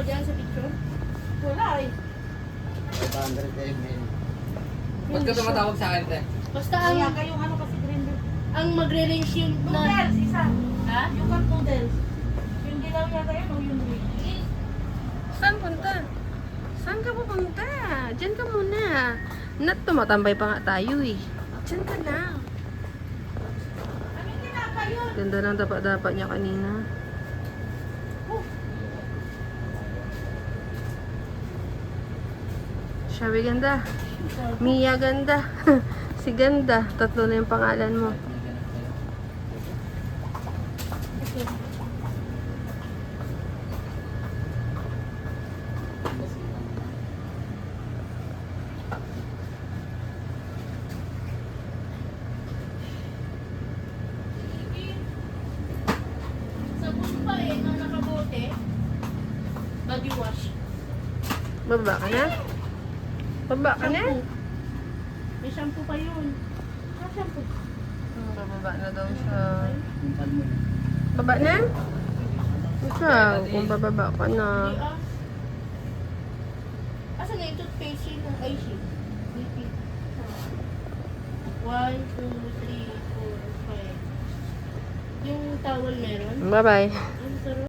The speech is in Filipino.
ba dyan sa picture? Wala eh. 500 ml. Ba't ka tumatawag sa akin, te? Basta Kaya ang, kayong ano kasi green bean. ang magre-range yun na... Noodles, isa. Ha? Yung cup noodles. Yung dilaw yata yun o yung green? Saan punta? Saan ka pupunta? Diyan ka muna. Nat, tumatambay pa nga tayo eh. Diyan ka lang. Ano yung tinapa yun? Ganda ng dapat-dapat niya kanina. Shawi ganda. Mia ganda. Si ganda. Tatlo na yung pangalan mo. Sabon pa eh, nang nakabote. Body wash. Baba ka na? Baba ka na? May shampoo pa yun. Ah, shampoo. Bababa na daw siya. Baba na? Ikaw, kung bababa ka na. Asa na yung toothpaste yun ng eye shade? 1, 2, 3, 4, 5. Yung towel meron? Bye-bye.